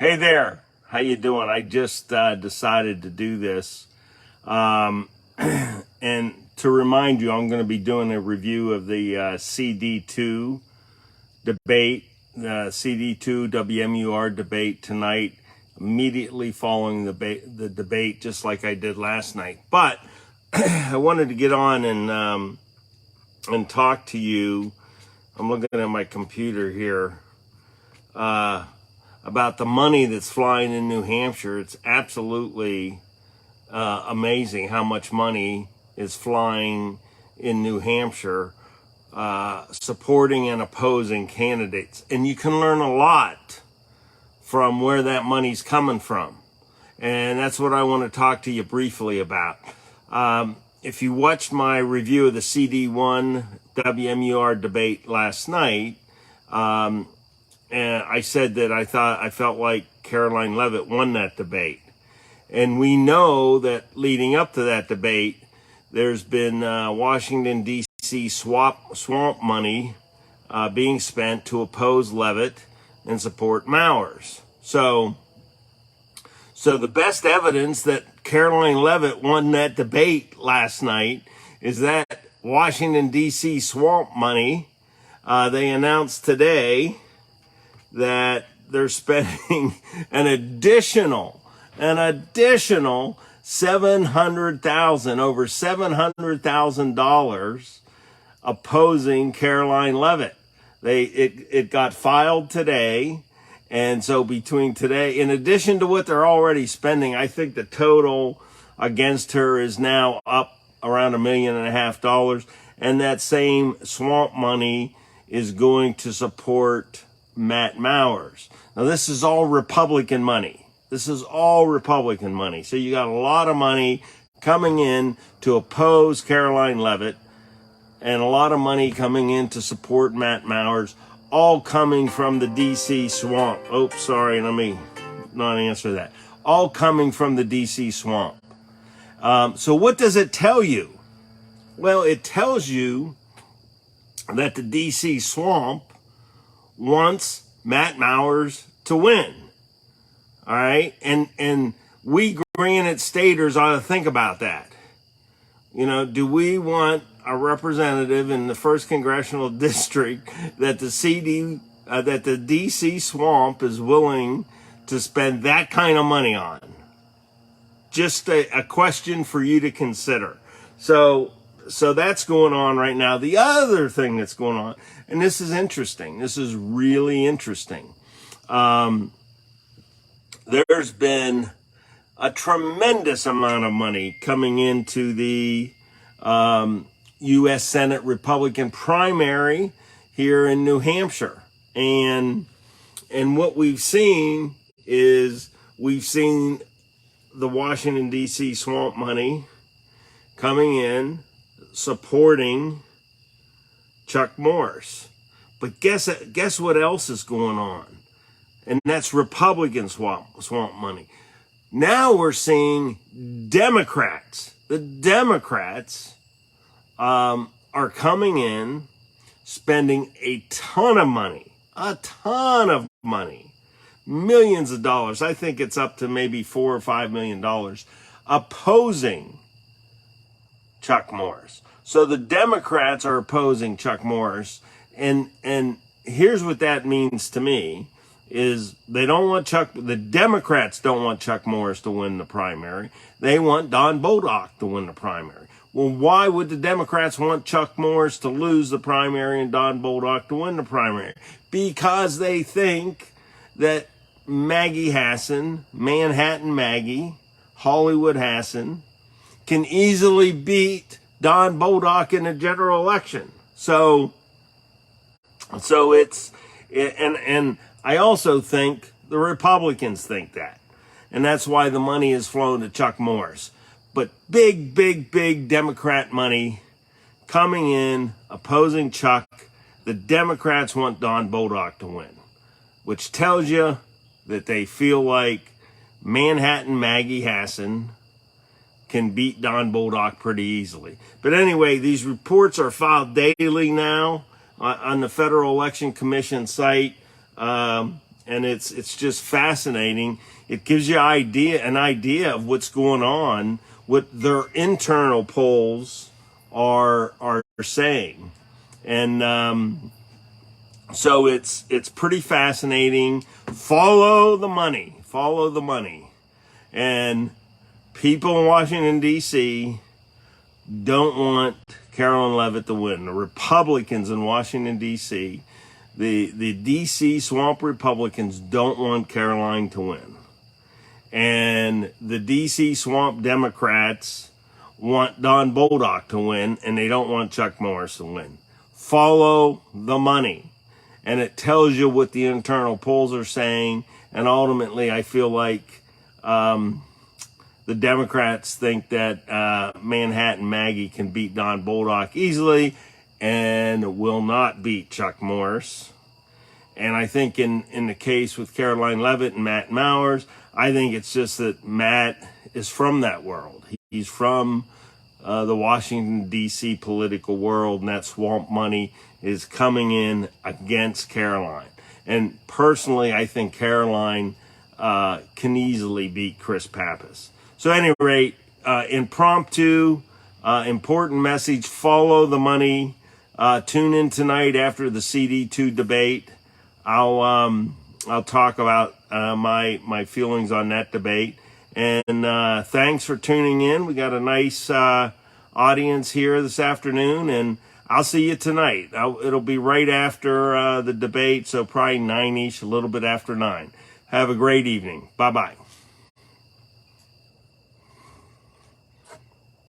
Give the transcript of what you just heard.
Hey there, how you doing? I just decided to do this, and to remind you, I'm going to be doing a review of the CD2 debate, the CD2 WMUR debate tonight, immediately following the debate, just like I did last night. But I wanted to get on and talk to you. I'm looking at my computer here. About the money that's flying in New Hampshire. It's absolutely amazing how much money is flying in New Hampshire, supporting and opposing candidates. And you can learn a lot from where that money's coming from. And that's what I want to talk to you briefly about. If you watched my review of the CD1 WMUR debate last night, and I said that I felt like Caroline Leavitt won that debate. And we know that leading up to that debate, there's been Washington, D.C. swamp money being spent to oppose Leavitt and support Mowers. So the best evidence that Caroline Leavitt won that debate last night is that Washington, D.C. swamp money. They announced today that they're spending an additional $700,000, over $700,000 opposing Caroline Leavitt. It got filed today. And so between today, in addition to what they're already spending, I think the total against her is now up around $1.5 million. And that same swamp money is going to support Matt Mowers. Now, this is all Republican money. So you got a lot of money coming in to oppose Caroline Leavitt and a lot of money coming in to support Matt Mowers, all coming from the D.C. swamp. Oops, sorry, let me not answer that. All coming from the D.C. swamp. So what does it tell you? Well, it tells you that the D.C. swamp wants Matt Mowers to win. All right? And we Granite Staters ought to think about that. You know, do we want a representative in the 1st Congressional District that the D.C. swamp is willing to spend that kind of money on? Just a question for you to consider. So that's going on right now. The other thing that's going on, and this is interesting. This is really interesting. There's been a tremendous amount of money coming into the U.S. Senate Republican primary here in New Hampshire. And what we've seen is the Washington, D.C. swamp money coming in, supporting Chuck Morris. But guess what else is going on? And that's Republican swamp money. Now we're seeing Democrats. The Democrats are coming in, spending a ton of money, millions of dollars. I think it's up to maybe $4 or $5 million, opposing Chuck Morris. So the Democrats are opposing Chuck Morris, and here's what that means to me is the Democrats don't want Chuck Morris to win the primary. They want Don Bolduc to win the primary. Well, why would the Democrats want Chuck Morris to lose the primary and Don Bolduc to win the primary? Because they think that Maggie Hassan, Manhattan Maggie, Hollywood Hassan, can easily beat Don Bolduc in a general election. So and I also think the Republicans think that. And that's why the money is flown to Chuck Morris. But big Democrat money coming in, opposing Chuck. The Democrats want Don Bolduc to win, which tells you that they feel like Manhattan Maggie Hassan can beat Don Bolduc pretty easily. But anyway, these reports are filed daily now on the Federal Election Commission site. and it's just fascinating. It gives you an idea of what's going on, what their internal polls are saying, and so it's pretty fascinating. Follow the money, and people in Washington D.C. don't want Carolyn Levitt to win. The Republicans in Washington D.C., the D.C. swamp Republicans don't want Caroline to win. And the D.C. swamp Democrats want Don Bolduc to win, and they don't want Chuck Morris to win. Follow the money. And it tells you what the internal polls are saying. And ultimately, I feel like the Democrats think that Manhattan Maggie can beat Don Bolduc easily and will not beat Chuck Morris. And I think in the case with Caroline Levitt and Matt Mowers, I think it's just that Matt is from that world. He's from the Washington, D.C. political world, and that swamp money is coming in against Caroline. And personally, I think Caroline can easily beat Chris Pappas. So at any rate, impromptu, important message, follow the money. Tune in tonight after the CD2 debate. I'll talk about my feelings on that debate. And thanks for tuning in. We got a nice audience here this afternoon, and I'll see you tonight. It'll be right after the debate, so probably 9-ish, a little bit after 9. Have a great evening. Bye-bye.